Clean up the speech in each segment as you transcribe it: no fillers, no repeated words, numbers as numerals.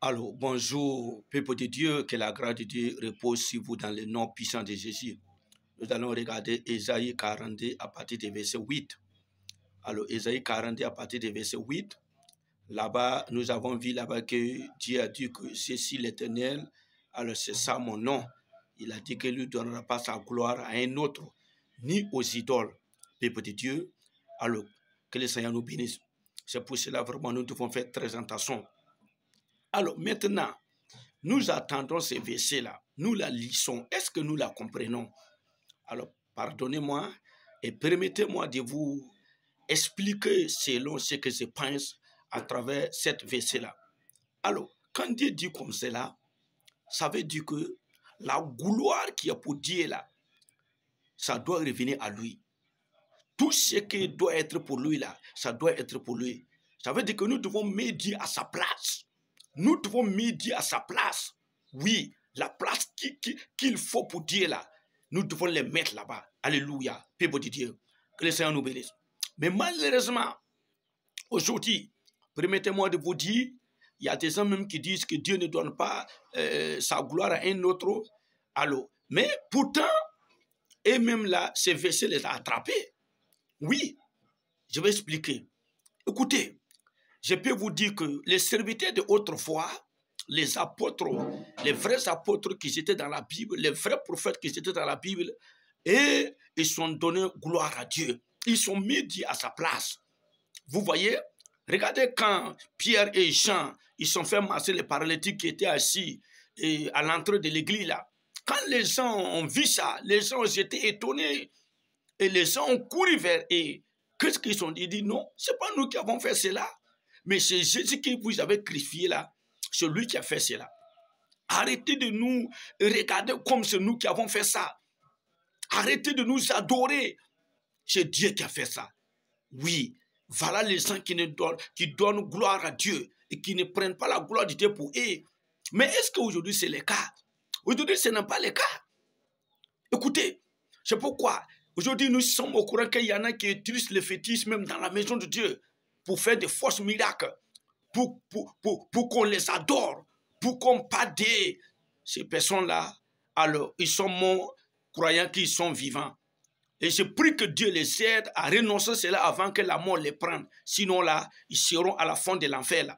Alors, bonjour, peuple de Dieu, que la grâce de Dieu repose sur vous dans le nom puissant de Jésus. Nous allons regarder Ésaïe 42 à partir du verset 8. Alors, Ésaïe 42 à partir du verset 8. Là-bas, nous avons vu là-bas que Dieu a dit que c'est l'Éternel, alors c'est ça mon nom. Il a dit qu'il ne lui donnera pas sa gloire à un autre, ni aux idoles, peuple de Dieu. Alors, que le Seigneur nous bénisse. C'est pour cela vraiment nous devons faire très attention. Alors maintenant, nous attendons ces versets-là, nous la lisons, est-ce que nous la comprenons? Alors pardonnez-moi et permettez-moi de vous expliquer selon ce que je pense à travers cette verset-là. Alors, quand Dieu dit comme cela, ça veut dire que la gloire qui est pour Dieu là, ça doit revenir à lui. Tout ce qui doit être pour lui là, ça doit être pour lui. Ça veut dire que nous devons mettre Dieu à sa place. Nous devons mettre Dieu à sa place. Oui, la place qu'il faut pour Dieu là, nous devons les mettre là-bas. Alléluia, peuple de Dieu. Que le Seigneur nous bénisse. Mais malheureusement, aujourd'hui, permettez-moi de vous dire, il y a des gens même qui disent que Dieu ne donne pas sa gloire à un autre. Alors, mais pourtant, et même là, ces versets les a attrapés. Oui, je vais expliquer. Écoutez, je peux vous dire que les serviteurs d'autrefois, les apôtres, les vrais apôtres qui étaient dans la Bible, les vrais prophètes qui étaient dans la Bible, et ils sont donnés gloire à Dieu. Ils sont mis Dieu à sa place. Vous voyez, regardez quand Pierre et Jean, ils sont fait masser les paralytiques qui étaient assis à l'entrée de l'église là. Quand les gens ont vu ça, les gens ont été étonnés et les gens ont couru vers eux. Qu'est-ce qu'ils ont dit? Ils disent non, ce n'est pas nous qui avons fait cela. Mais c'est Jésus qui vous avez crucifié là, c'est lui qui a fait cela. Arrêtez de nous regarder comme c'est nous qui avons fait ça. Arrêtez de nous adorer. C'est Dieu qui a fait ça. Oui, voilà les gens qui donnent gloire à Dieu et qui ne prennent pas la gloire de Dieu pour eux. Mais est-ce qu'aujourd'hui c'est le cas? Aujourd'hui ce n'est pas le cas. Écoutez, c'est pourquoi aujourd'hui nous sommes au courant qu'il y en a qui utilisent le fétiche même dans la maison de Dieu pour faire des fausses miracles, pour qu'on les adore, pour qu'on pardonne ces personnes-là. Alors, ils sont morts, croyant qu'ils sont vivants. Et je prie que Dieu les aide à renoncer à cela avant que la mort les prenne. Sinon, là, ils seront à la fin de l'enfer.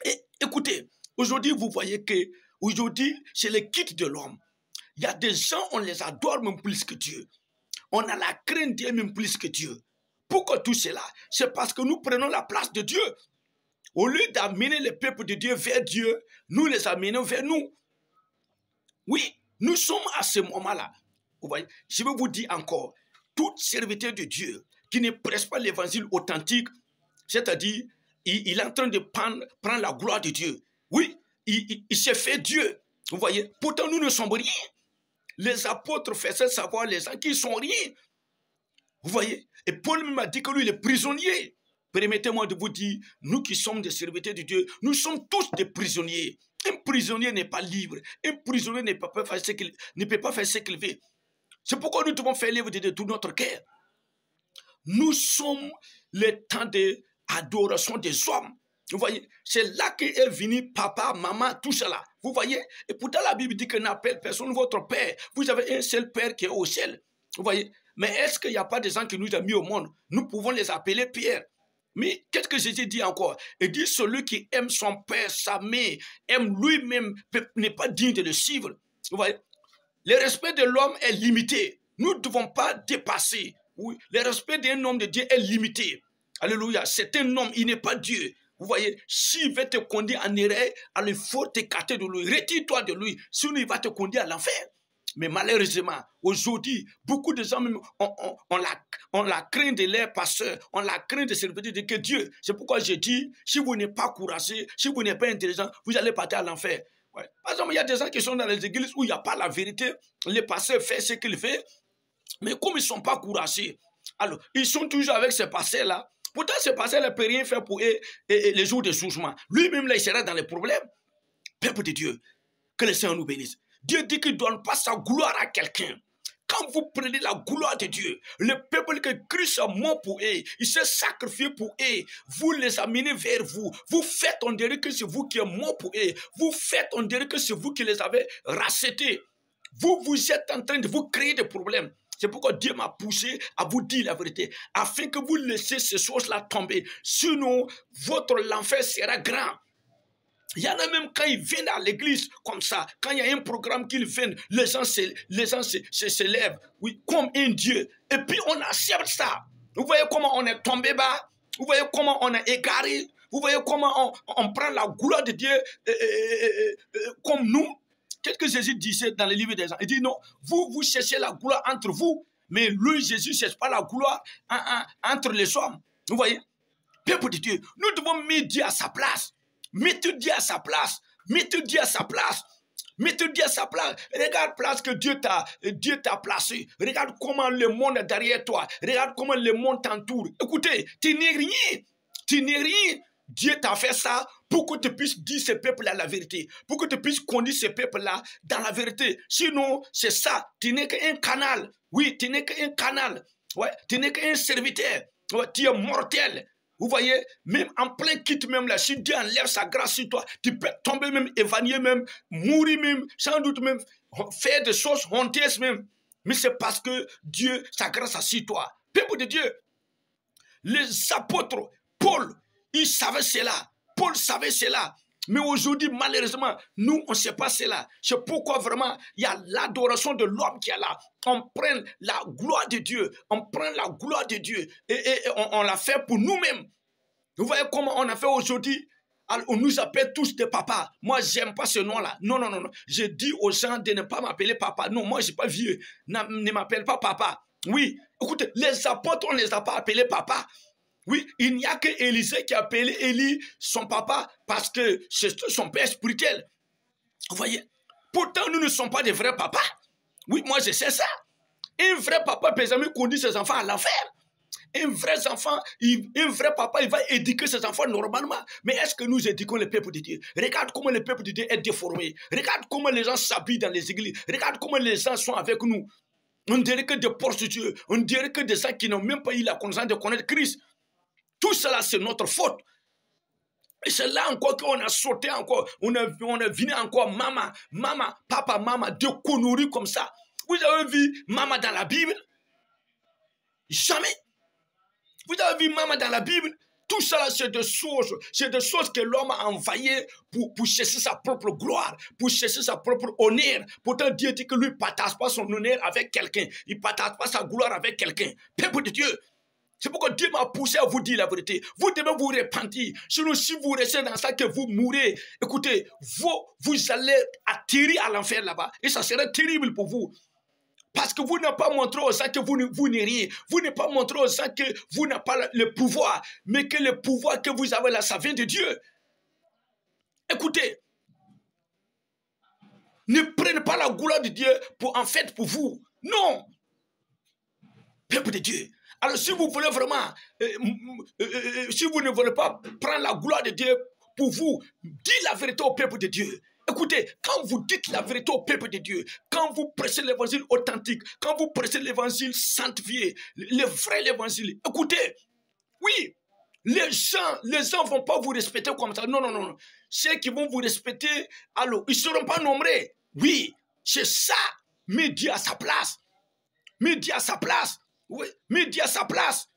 Et écoutez, aujourd'hui, vous voyez que aujourd'hui, c'est le kit de l'homme. Il y a des gens, on les adore même plus que Dieu. On a la crainte de Dieu même plus que Dieu. Pourquoi tout cela? C'est parce que nous prenons la place de Dieu. Au lieu d'amener le peuple de Dieu vers Dieu, nous les amenons vers nous. Oui, nous sommes à ce moment-là. Vous voyez, je vais vous dire encore, tout serviteur de Dieu qui ne presse pas l'évangile authentique, c'est-à-dire, il est en train de prendre la gloire de Dieu. Oui, il s'est fait Dieu. Vous voyez, pourtant nous ne sommes rien. Les apôtres faisaient savoir les gens qu'ils ne sont rien. Vous voyez? Et Paul m'a dit que lui, il est prisonnier. Permettez-moi de vous dire, nous qui sommes des serviteurs de Dieu, nous sommes tous des prisonniers. Un prisonnier n'est pas libre. Un prisonnier ne peut pas faire ce qu'il veut. C'est pourquoi nous devons faire l'œuvre de Dieu de tout notre cœur. Nous sommes le temps d'adoration des hommes. Vous voyez? C'est là qu'est venu papa, maman, tout cela. Vous voyez? Et pourtant la Bible dit que n'appelle personne votre père. Vous avez un seul père qui est au ciel. Vous voyez? Mais est-ce qu'il n'y a pas des gens qui nous ont mis au monde? Nous pouvons les appeler Pierre. Mais qu'est-ce que Jésus dit encore? Il dit celui qui aime son père, sa mère, aime lui-même, n'est pas digne de le suivre. Vous voyez? Le respect de l'homme est limité. Nous ne devons pas dépasser. Oui, le respect d'un homme de Dieu est limité. Alléluia. C'est un homme, il n'est pas Dieu. Vous voyez, s'il veut te conduire en erreur, alors il faut t'écarter de lui. Retire-toi de lui. Sinon, il va te conduire à l'enfer. Mais malheureusement, aujourd'hui, beaucoup de gens même ont la crainte de leurs pasteurs, ont la crainte de servir de Dieu. C'est pourquoi je dis, si vous n'êtes pas courageux, si vous n'êtes pas intelligent, vous allez partir à l'enfer. Ouais. Par exemple, il y a des gens qui sont dans les églises où il n'y a pas la vérité. Les pasteurs font ce qu'ils font, mais comme ils ne sont pas courageux, alors ils sont toujours avec ces pasteurs-là. Pourtant, ces pasteurs ne peuvent rien faire pour eux et les jours de jugement. Lui-même, là, il sera dans les problèmes. Peuple de Dieu, que le Seigneur nous bénisse. Dieu dit qu'il ne donne pas sa gloire à quelqu'un. Quand vous prenez la gloire de Dieu, le peuple que Christ a mort pour eux, il s'est sacrifié pour eux, vous les amenez vers vous. Vous faites, on dirait que c'est vous qui êtes mort pour eux. Vous faites, on dirait que c'est vous qui les avez rachetés. Vous êtes en train de vous créer des problèmes. C'est pourquoi Dieu m'a poussé à vous dire la vérité, afin que vous laissiez ces choses-là tomber. Sinon, votre l'enfer sera grand. Il y en a même quand ils viennent à l'église comme ça, quand il y a un programme qu'ils viennent, les gens se lèvent, oui, comme un Dieu. Et puis on accepte ça. Vous voyez comment on est tombé bas? Vous voyez comment on est égaré? Vous voyez comment on prend la gloire de Dieu comme nous? Qu'est-ce que Jésus disait dans le livre des gens? Il dit non, vous cherchez la gloire entre vous, mais lui, Jésus, ne cherche pas la gloire entre les hommes. Vous voyez? Peuple de Dieu, nous devons mettre Dieu à sa place. Mettez Dieu à sa place. Mettez Dieu à sa place. Mettez Dieu à sa place. Regarde la place que Dieu t'a placé. Regarde comment le monde est derrière toi. Regarde comment le monde t'entoure. Écoutez, tu n'es rien. Tu n'es rien. Dieu t'a fait ça pour que tu puisses dire ce peuple-là la vérité. Pour que tu puisses conduire ce peuple-là dans la vérité. Sinon, c'est ça. Tu n'es qu'un canal. Oui, tu n'es qu'un canal. Ouais, tu n'es qu'un serviteur. Ouais, tu es mortel. Vous voyez, même en plein kit même là, si Dieu enlève sa grâce sur toi, tu peux tomber même, évanouir même, mourir même, sans doute même, faire des choses honteuses même. Mais c'est parce que Dieu, sa grâce a sur toi. Peuple de Dieu, les apôtres, Paul, il savait cela. Paul savait cela. Mais aujourd'hui, malheureusement, nous, on ne sait pas cela. C'est pourquoi vraiment, il y a l'adoration de l'homme qui est là. On prend la gloire de Dieu. On prend la gloire de Dieu. Et on l'a fait pour nous-mêmes. Vous voyez comment on a fait aujourd'hui? On nous appelle tous des papas. Moi, je n'aime pas ce nom-là. Non, non, non, non. Je dis aux gens de ne pas m'appeler papa. Non, moi, je ne suis pas vieux. Ne m'appelle pas papa. Oui, écoutez, les apôtres, on ne les a pas appelés papa. Oui, il n'y a que Élisée qui a appelé Élie son papa parce que c'est son père spirituel. Vous voyez? Pourtant, nous ne sommes pas des vrais papas. Oui, moi, je sais ça. Un vrai papa peut jamais conduire ses enfants à l'enfer. Un vrai papa, il va éduquer ses enfants normalement. Mais est-ce que nous éduquons le peuple de Dieu? Regarde comment le peuple de Dieu est déformé. Regarde comment les gens s'habillent dans les églises. Regarde comment les gens sont avec nous. On dirait que des prostituées. On dirait que des gens qui n'ont même pas eu la connaissance de connaître Christ. Tout cela, c'est notre faute. Et c'est là encore qu'on a sauté encore. On est venu encore maman, papa, maman, deux conneries comme ça. Vous avez vu maman dans la Bible? Jamais. Vous avez vu maman dans la Bible? Tout cela, c'est des choses que l'homme a envoyées pour chercher sa propre gloire, pour chercher sa propre honneur. Pourtant, Dieu dit que lui ne partage pas son honneur avec quelqu'un. Il ne partage pas sa gloire avec quelqu'un. Peuple de Dieu. C'est pourquoi Dieu m'a poussé à vous dire la vérité. Vous devez vous repentir. Sinon, si vous restez dans ça, que vous mourrez, écoutez, vous allez atterrir à l'enfer là-bas. Et ça serait terrible pour vous. Parce que vous n'avez pas montré aux gens que vous n'êtes rien. Vous n'avez pas montré aux gens que vous n'avez pas le pouvoir. Mais que le pouvoir que vous avez là, ça vient de Dieu. Écoutez, ne prenez pas la gloire de Dieu pour vous. Non. Peuple de Dieu. Alors si vous voulez vraiment, si vous ne voulez pas prendre la gloire de Dieu pour vous, dites la vérité au peuple de Dieu. Écoutez, quand vous dites la vérité au peuple de Dieu, quand vous prêchez l'évangile authentique, quand vous prêchez l'évangile sanctifié, le vrai évangile, écoutez, oui, les gens ne vont pas vous respecter comme ça. Non, non, non. Ceux qui vont vous respecter, alors, ils ne seront pas nombreux. Oui, c'est ça. Mais Dieu à sa place. Mais Dieu à sa place. Oui, mais Dieu à sa place.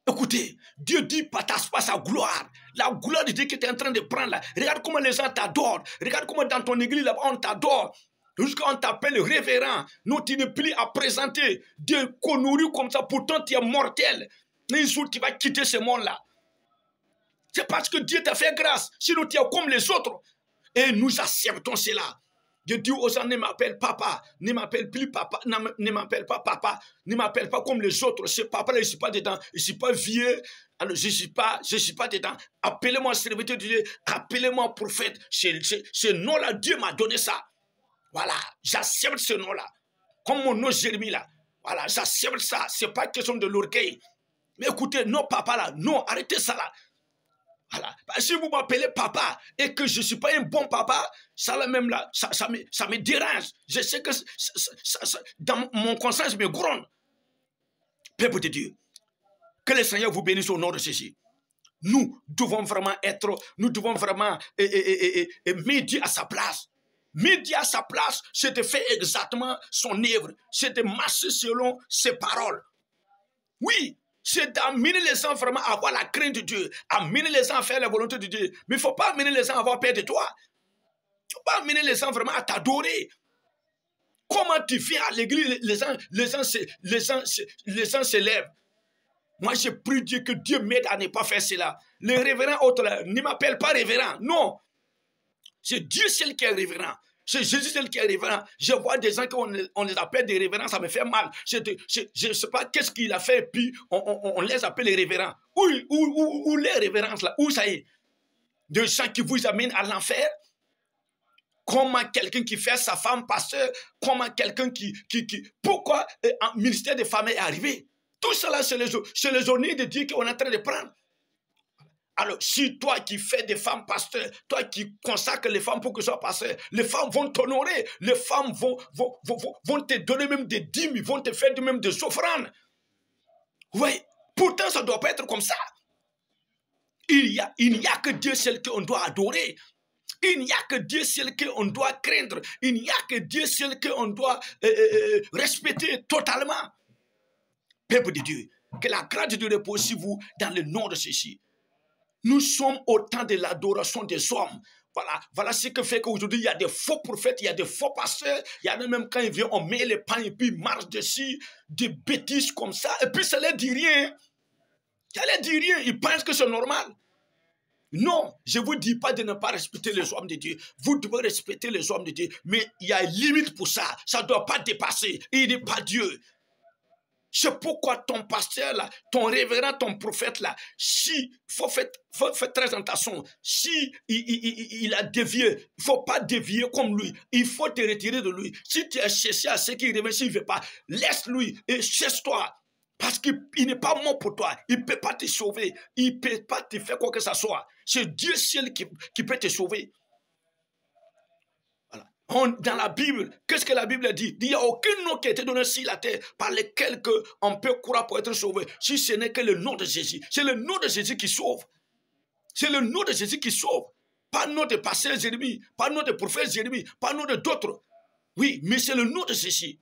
Écoutez, Dieu dit partage pas sa gloire. La gloire de Dieu que tu es en train de prendre là. Regarde comment les gens t'adorent. Regarde comment dans ton église là-bas on t'adore. Jusqu'à on t'appelle révérend. Non, tu n'es plus à présenter des conneries comme ça. Pourtant tu es mortel. Un jour tu vas quitter ce monde-là. C'est parce que Dieu t'a fait grâce. Sinon tu es comme les autres. Et nous acceptons cela. Je dis aux gens, ne m'appelle papa, ne m'appelle plus papa, ne m'appelle pas papa, ne m'appelle pas comme les autres. Ce papa-là, je ne suis pas dedans, je ne suis pas vieux, alors je ne suis pas dedans. Appelez-moi serviteur de Dieu, appelez-moi prophète. Ce nom-là, Dieu m'a donné ça. Voilà, j'accepte ce nom-là. Comme mon nom Jérémie là. Voilà, j'accepte ça. Ce n'est pas question de l'orgueil. Mais écoutez, non papa là, non, arrêtez ça là. Voilà. Si vous m'appelez papa et que je ne suis pas un bon papa, ça là même là, ça me dérange. Je sais que dans mon conscience me gronde. Peuple de Dieu, que le Seigneur vous bénisse au nom de Jésus. Nous devons vraiment mettre Dieu à sa place. Mettre Dieu à sa place, c'est de faire exactement son œuvre. C'est de marcher selon ses paroles. Oui, c'est d'amener les gens vraiment à avoir la crainte de Dieu, amener les gens à faire la volonté de Dieu. Mais il ne faut pas amener les gens à avoir peur de toi. Il ne faut pas amener les gens vraiment à t'adorer. Comment tu viens à l'église, les gens se lèvent. Moi, je prie Dieu que Dieu m'aide à ne pas faire cela. Les révérends autres, là, ne m'appellent pas révérend. Non. C'est Dieu seul qui est révérend. C'est Jésus seul qui est révérend. Je vois des gens qu'on les appelle des révérends, ça me fait mal. Je ne sais pas qu'est-ce qu'il a fait, puis on les appelle les révérends. Où les révérences là? Où ça y est? Des gens qui vous amènent à l'enfer? Comment quelqu'un qui fait sa femme pasteur? Comment quelqu'un qui pourquoi un ministère des femmes est arrivé? Tout cela, c'est les journées de Dieu qu'on est en train de prendre. Alors, si toi qui fais des femmes pasteurs, toi qui consacres les femmes pour que ce soit pasteurs, les femmes vont t'honorer, les femmes vont te donner même des dîmes, ils vont te faire même des offrandes. Oui, pourtant ça ne doit pas être comme ça. Il n'y a que Dieu seul qu'on doit adorer. Il n'y a que Dieu seul qu'on doit craindre. Il n'y a que Dieu seul qu'on doit respecter totalement. Peuple de Dieu, que la grâce de Dieu repose sur vous dans le nom de ceci. Nous sommes au temps de l'adoration des hommes. Voilà ce que fait qu'aujourd'hui, il y a des faux prophètes, il y a des faux pasteurs, il y en a même quand ils viennent, on met les pains et puis ils marchent dessus, des bêtises comme ça, et puis ça ne leur dit rien. Ça ne leur dit rien, ils pensent que c'est normal. Non, je ne vous dis pas de ne pas respecter les hommes de Dieu. Vous devez respecter les hommes de Dieu, mais il y a une limite pour ça. Ça ne doit pas dépasser. Il n'est pas Dieu. C'est pourquoi ton pasteur là, ton révérend, ton prophète là, si faut faire très attention, si il a dévié, il faut pas dévier comme lui, il faut te retirer de lui. Si tu as cherché à ce qu'il revient, s'il ne veut pas, laisse-lui et cherche-toi. Parce qu'il n'est pas mort pour toi, il ne peut pas te sauver, il ne peut pas te faire quoi que ce soit. C'est Dieu seul qui peut te sauver. Dans la Bible, qu'est-ce que la Bible dit? Il n'y a aucun nom qui a été donné sur la terre par lequel on peut croire pour être sauvé, si ce n'est que le nom de Jésus. C'est le nom de Jésus qui sauve. C'est le nom de Jésus qui sauve. Pas le nom de pasteur Jérémie, pas le nom de prophète Jérémie, pas le nom de d'autres. Oui, mais c'est le nom de Jésus.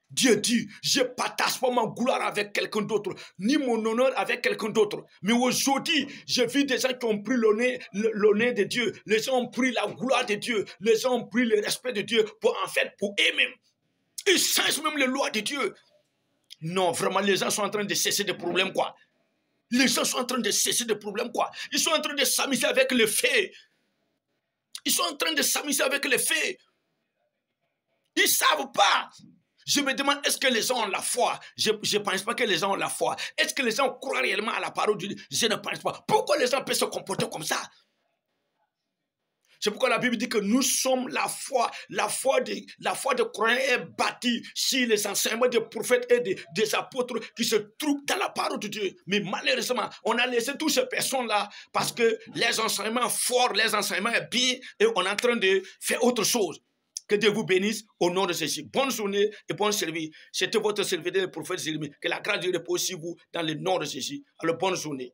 Dieu dit, je ne partage pas ma gloire avec quelqu'un d'autre, ni mon honneur avec quelqu'un d'autre. Mais aujourd'hui, j'ai vu des gens qui ont pris l'honneur de Dieu. Les gens ont pris la gloire de Dieu. Les gens ont pris le respect de Dieu pour eux-mêmes. Ils changent même les lois de Dieu. Non, vraiment, les gens sont en train de cesser des problèmes, quoi. Les gens sont en train de cesser des problèmes, quoi. Ils sont en train de s'amuser avec les faits. Ils sont en train de s'amuser avec les faits. Ils ne savent pas. Je me demande, est-ce que les gens ont la foi? Je ne pense pas que les gens ont la foi. Est-ce que les gens croient réellement à la parole de Dieu? Je ne pense pas. Pourquoi les gens peuvent se comporter comme ça? C'est pourquoi la Bible dit que nous sommes la foi de croyants est bâtie sur les enseignements des prophètes et des apôtres qui se trouvent dans la parole de Dieu. Mais malheureusement, on a laissé toutes ces personnes-là parce que les enseignements forts, les enseignements bien, et on est en train de faire autre chose. Que Dieu vous bénisse au nom de Jésus. Bonne journée et bon service. C'était votre serviteur, le prophète Jérémie. Que la grâce de Dieu repose sur vous dans le nom de Jésus. Alors, bonne journée.